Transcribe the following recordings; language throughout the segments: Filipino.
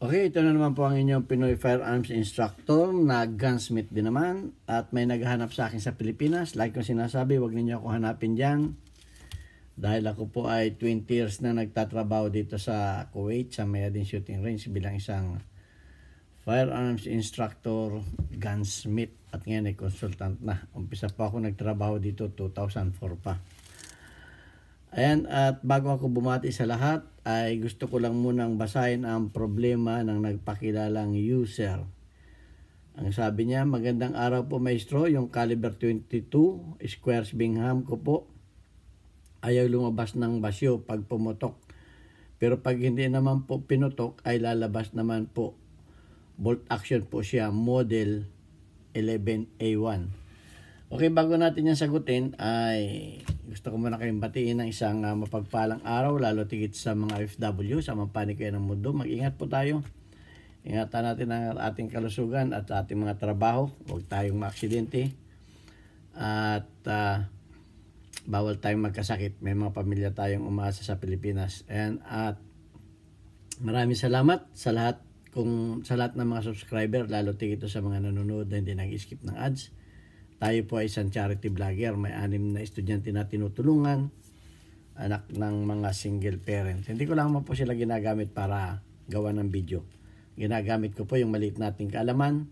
Okay, ito na naman po ang inyong Pinoy Firearms Instructor na gunsmith din naman. At may naghahanap sa akin sa Pilipinas. Like kong sinasabi, huwag ninyo ako hanapin dyan. Dahil ako po ay 20 years na nagtatrabaho dito sa Kuwait sa Mayadin Shooting Range bilang isang Firearms Instructor, gunsmith. At ngayon ay consultant na. Umpisa po ako nagtrabaho dito 2004 pa. Ayan, at bago ako bumati sa lahat, ay gusto ko lang munang basahin ang problema ng nagpakilalang user. Ang sabi niya, magandang araw po maestro, yung caliber 22, Squares Bingham ko po. Ayaw lumabas ng basyo pag pumutok. Pero pag hindi naman po pinutok, ay lalabas naman po. Bolt action po siya, model 11A1. Okay, bago natin yan sagutin, ay gusto ko muna kayong batiin ng isang mapagpalang araw, lalo tigit sa mga OFW, sa mga panig kayo ng mundo. Mag-ingat po tayo. Ingatan natin ang ating kalusugan at ating mga trabaho. Huwag tayong maaksidente. At bawal tayong magkasakit. May mga pamilya tayong umaasa sa Pilipinas. At maraming salamat sa lahat, sa lahat ng mga subscriber, lalo tigit sa mga nanonood na hindi nag-skip ng ads. Tayo po ay isang charity vlogger. May 6 na estudyante na tinutulungan. Anak ng mga single parents. Hindi ko lang po sila ginagamit para gawa ng video. Ginagamit ko po yung maliit nating kaalaman.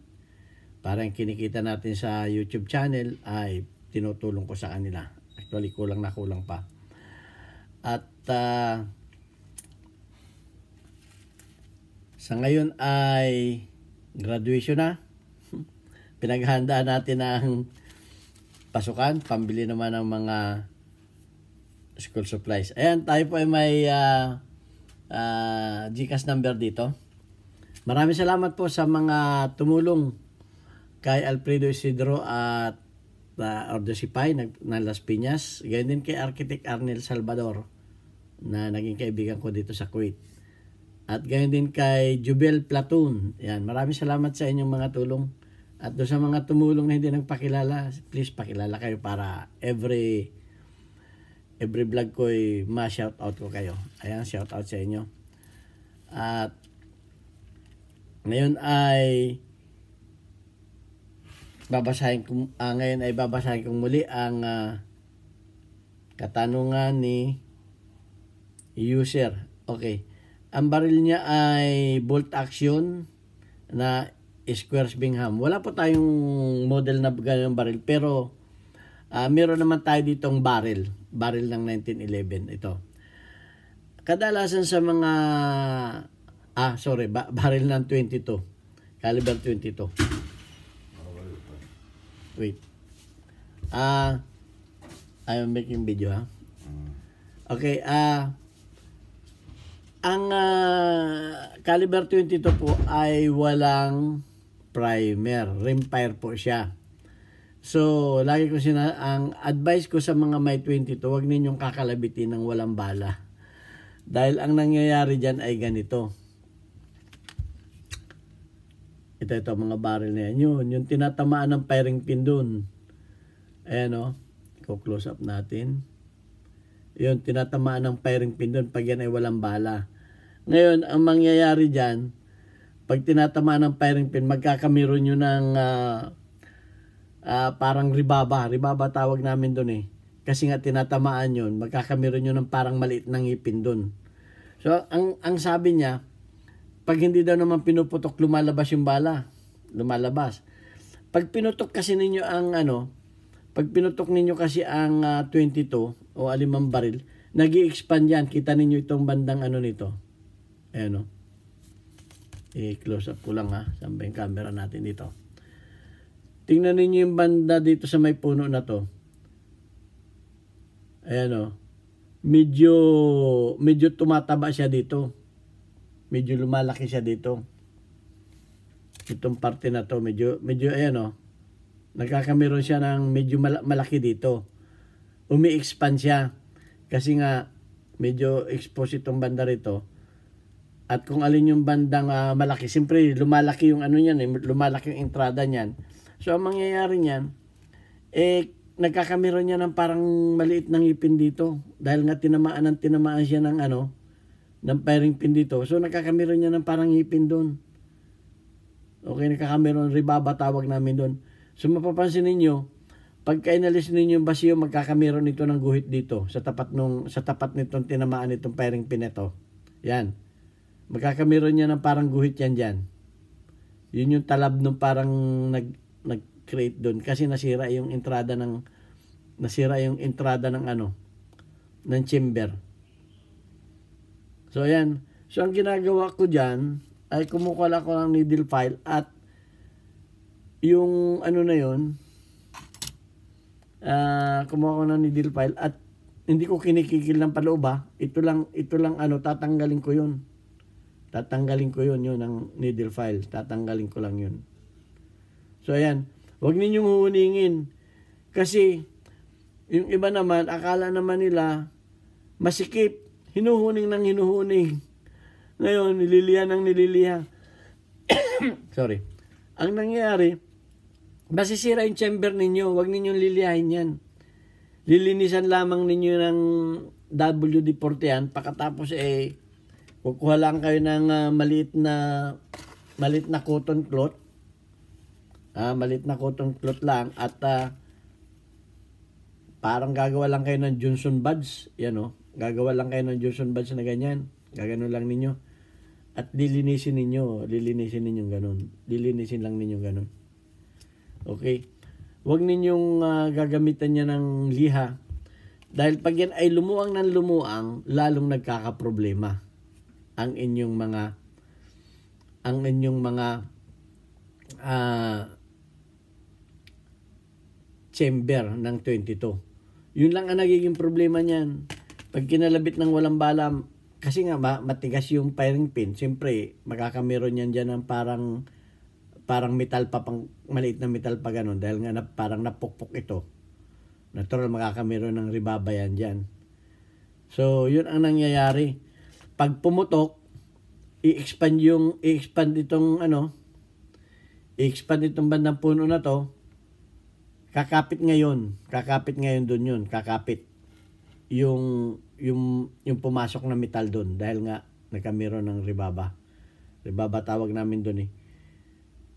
Para yung kinikita natin sa YouTube channel ay tinutulong ko sa kanila. Actually, kulang na kulang pa. At sa ngayon ay graduation na. Pinaghandaan natin ang pasukan, pambili naman ng mga school supplies. Ayan, tayo po ay may GCash number dito. Maraming salamat po sa mga tumulong kay Alfredo Isidro at Ordo Sipay ng Las Piñas. Ganyan din kay Architect Arnel Salvador na naging kaibigan ko dito sa Kuwait. At ganyan din kay Jubel Platoon. Ayan, maraming salamat sa inyong mga tulong. At doon sa mga tumulong na hindi nagpakilala, please pakilala kayo para every vlog ko ay ma-shoutout ko kayo. Ayan, shoutout sa inyo. At ngayon ay babasahin kong muli ang katanungan ni user. Okay. Ang baril niya ay bolt action na Squares Bingham. Wala po tayong model na ganyan baril, pero meron naman tayo ditong baril ng 1911 ito. Kadalasan sa mga baril ng 22, caliber 22. Wait. I'm making video ha. Okay, ang caliber 22 po ay walang primer, rimfire po siya. So, lagi ko ang advice ko sa mga may 22, huwag ninyong kakalabitin ng walang bala. Dahil ang nangyayari dyan ay ganito. Ito mga barrel na yan. Yung tinatamaan ng firing pin dun. Ayan o. Close up natin. Yun, tinatamaan ng firing pin dun pag yan ay walang bala. Ngayon, ang mangyayari dyan, pag tinatamaan ng firing pin, magkakamiron nyo ng parang ribaba. Ribaba tawag namin doon eh. Kasi nga tinatamaan yun, magkakamiron nyo ng parang maliit na ngipin doon. So, ang sabi niya, pag hindi daw naman pinuputok, lumalabas yung bala. Lumalabas. Pag pinutok kasi ninyo ang pag pinutok ninyo kasi ang 22 o alimang baril, nag-i-expand yan. Kita ninyo itong bandang nito. Ayan o. I-close up ko lang ha. Saan ba yung camera natin dito? Tingnan ninyo yung banda dito sa may puno na to. Ayan o. Medyo tumataba siya dito. Medyo lumalaki siya dito. Itong parte na to. Medyo ayan o. Nagkakamiron siya ng medyo malaki dito. Umi-expand siya. Kasi nga medyo exposed itong banda rito. At kung alin yung bandang malaki, siyempre lumalaki yung lumalaki yung entrada niyan. So ang mangyayari niyan, nagkakamiron niya ng parang maliit na ngipin dito. Dahil nga tinamaan siya ng ng firing pin dito. So nakakamiron niya ng parang ngipin doon. Okay, nakakamiron, ribaba tawag namin doon. So mapapansin ninyo, pagka inalis ninyo yung basyo, magkakamiron ito ng guhit dito sa tapat nitong tinamaan nitong firing pin ito. Yan. Magkakamiron niya ng parang guhit yan dyan. Yun yung talab nung parang nag-create doon kasi nasira yung entrada ng ng chamber. So ayan. So ang ginagawa ko diyan ay kumukuha ko ng needle file at yung ano na yun, kumuha ko ng needle file at hindi ko kinikikil ng paloob ha. Ito lang tatanggalin ko yun. Tatanggalin ko yun ang needle file. Tatanggalin ko lang yun. So ayan, huwag ninyong huhuningin. Kasi yung iba naman, akala naman nila masikip. Hinuhuning ng hinuhuning. Ngayon, nililiha ng nililiha. Sorry. Ang nangyayari, masisira yung chamber ninyo. Huwag ninyong lilihahin yan. Lilinisan lamang ninyo ng WD-40 yan. Pagkatapos kukuha lang kayo ng maliit na cotton cloth. Maliit na cotton cloth lang at parang gagawa lang kayo ng Johnson buds. Yan o. Gagawa lang kayo ng Johnson buds na ganyan. Gagano lang ninyo. At lilinisin ninyo ganun. Lilinisin lang ninyo ganun. Okay. Huwag ninyong gagamitan niya ng liha. Dahil pag yan ay lumuang ng lumuang, lalong nagkakaproblema ang inyong mga chamber ng 22. Yun lang ang nagiging problema niyan. Pag kinalabit ng walang balam, kasi nga matigas yung firing pin, siyempre makakameron yan dyan ng parang metal pa, pang maliit na metal pa ganun, dahil nga parang napukpok ito. Natural makakameron ng ribaba yan dyan. So yun ang nangyayari. Pag pumutok, i-expand itong bandang puno na to, kakapit ngayon doon yun, kakapit yung pumasok na metal doon dahil nga nagkameron ng ribaba tawag namin doon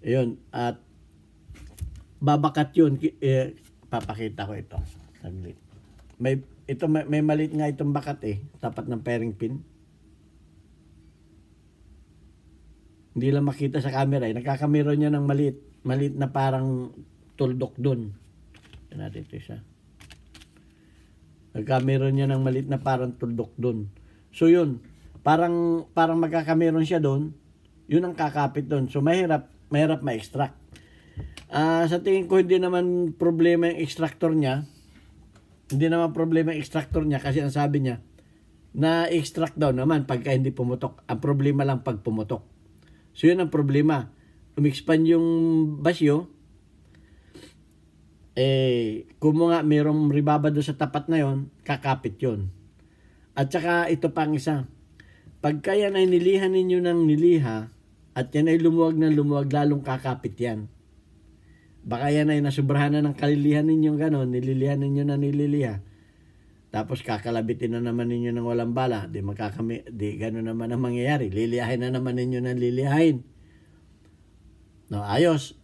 ayun, at babakat yun. Papakita ko ito saglit. May maliit nga itong bakat tapat ng firing pin. Hindi lang makita sa camera nagkakameron niya ng maliit na parang tuldok doon. Yan natin ito isa. Nagkameron niya ng maliit na parang tuldok doon. So yun, parang magkakameron siya doon. Yun ang kakapit doon. So mahirap ma-extract. Sa tingin ko hindi naman problema yung extractor niya. Hindi naman problema yung extractor niya kasi ang sabi niya na-extract daw naman pagka hindi pumutok. Ang problema lang pag pumutok. So yun ang problema. Umexpand yung basyo. Kung nga mayroong ribaba doon sa tapat na yon, kakapit yon. At saka ito pang isa. Pagka yan ay niliha ninyo ng niliha at yan ay lumuwag na lumuwag, lalong kakapit yan. Baka yan ay nasubrahan na ng kalilihan ninyo ganon, nililihan ninyo na nililiha. Tapos kakalabitin na naman ninyo ng walang bala, di gano'n naman ang mangyayari. Lilihahin na naman ninyo ng lilihahin. No, ayos.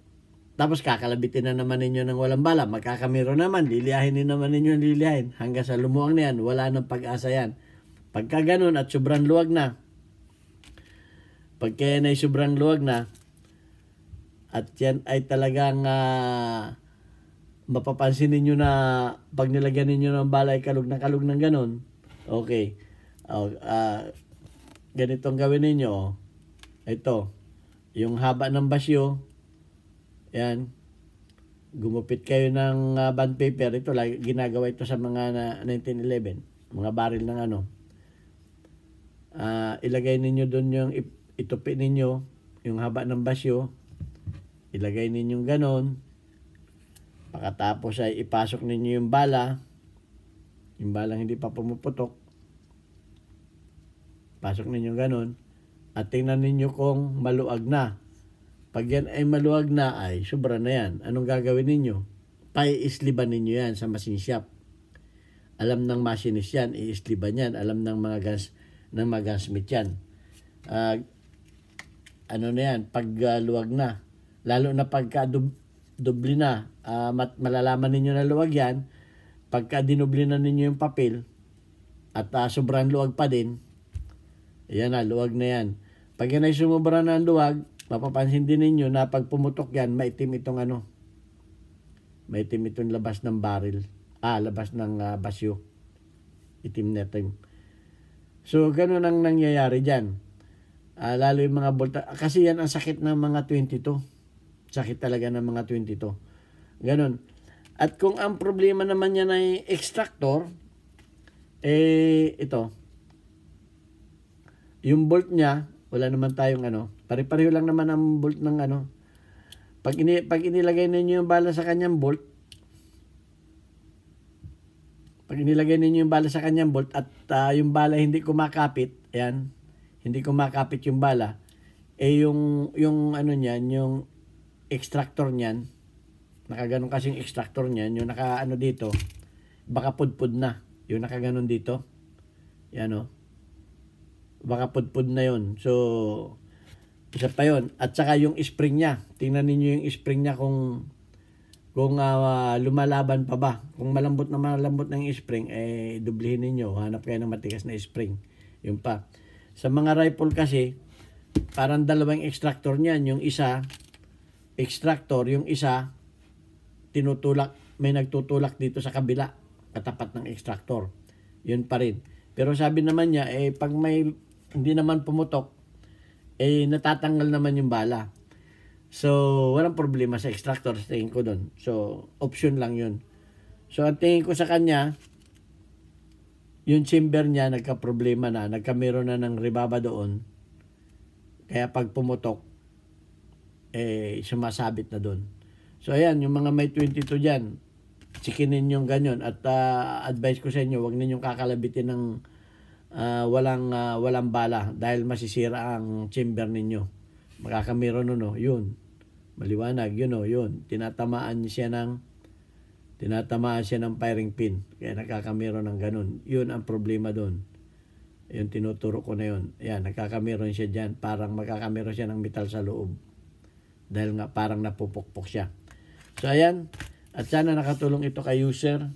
Tapos kakalabitin na naman ninyo ng walang bala, magkakamero naman, lilihahin din naman ninyo ng lilihahin. Hanggang sa lumuang na yan, wala nang pag-asa yan. Pagka ganun at sobrang luwag na, pagka yan ay sobrang luwag na, at yan ay talagang mapapansin ninyo na pag nilagyan ninyo ng bala ay kalug ng ganun, okay. Ganitong gawin ninyo. Ito, yung haba ng basyo, yan, gumupit kayo ng bond paper. Ito, ginagawa ito sa mga 1911, mga baril ng ilagay ninyo doon yung itupi ninyo, yung haba ng basyo, ilagay ninyo ganon. Pagkatapos ay ipasok ninyo yung balang hindi pa pumuputok. Pasok ninyo ganon. At tingnan ninyo kung maluag na. Pag yan ay maluag na, ay sobra na yan. Anong gagawin ninyo? Paiisliban ninyo yan sa machine shop. Alam ng machinist yan, iisliban yan. Alam ng mga ng mag-gunsmith yan. Ano na yan, pag luwag na, lalo na pagka doble na, malalaman ninyo na luwag yan, pagka dinoble na ninyo yung papel, at sobrang luwag pa din, ayan na, luwag na yan. Pag yan ay sumubra na ang luwag, mapapansin din ninyo na pag pumutok yan, maitim itong maitim itong labas ng barrel. Labas ng basyo. Itim na itim. So, ganun ang nangyayari dyan. Lalo yung mga bolta. Kasi yan ang sakit ng mga 22. Sakit talaga ng mga 22. Ganun. At kung ang problema naman yan ay extractor, ito. Yung bolt niya, wala naman tayong pare-pareho lang naman ang bolt ng Pag inilagay ninyo yung bala sa kanyang bolt, at yung bala hindi kumakapit, ayan, hindi kumakapit yung bala, yung niyan, yung extractor niyan, nakaganon kasing extractor niyan, yung dito, baka pudpud na, yung nakaganon dito, yan baka pudpud na yun. So, isa pa yun. At saka yung spring niya. Tingnan niyo yung spring niya kung lumalaban pa ba. Kung malambot ng spring, dublihin niyo. Hanap kayo ng matigas na spring. Yun pa. Sa mga rifle kasi, parang dalawang extractor niyan. Yung isa, extractor. Yung isa, tinutulak. May nagtutulak dito sa kabila. Katapat ng extractor. Yun pa rin. Pero sabi naman niya, pag hindi naman pumutok, natatanggal naman yung bala. So, walang problema sa extractor, sa tingin ko doon. So, option lang yun. So, ang tingin ko sa kanya, yung chamber niya, nagka-problema na, nagka-meron na ng rebaba doon. Kaya pag pumutok, sumasabit na doon. So, ayan, yung mga may 22 dyan, sikinin yung ganyan. At advice ko sa inyo, huwag ninyong kakalabitin ng walang bala dahil masisira ang chamber ninyo. Makakamero yun. Maliwanag, yun. Tinatamaan siya ng firing pin. Kaya nakakamero ng ganun. Yun ang problema doon. Yun, tinuturo ko na yun. Ayan, nakakamero siya dyan. Parang makakamero siya ng metal sa loob. Dahil nga parang napupukpok siya. So, ayan. At sana nakatulong ito kay user.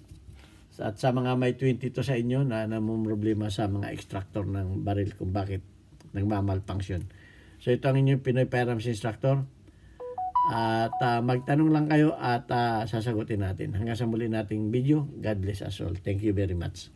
At sa mga may 22 sa inyo na namumroblema sa mga extractor ng baril kung bakit nagmamalfunction. So ito ang inyong Pinoy Firearms Instructor. At magtanong lang kayo at sasagutin natin. Hanggang sa muli nating video. God bless us all. Thank you very much.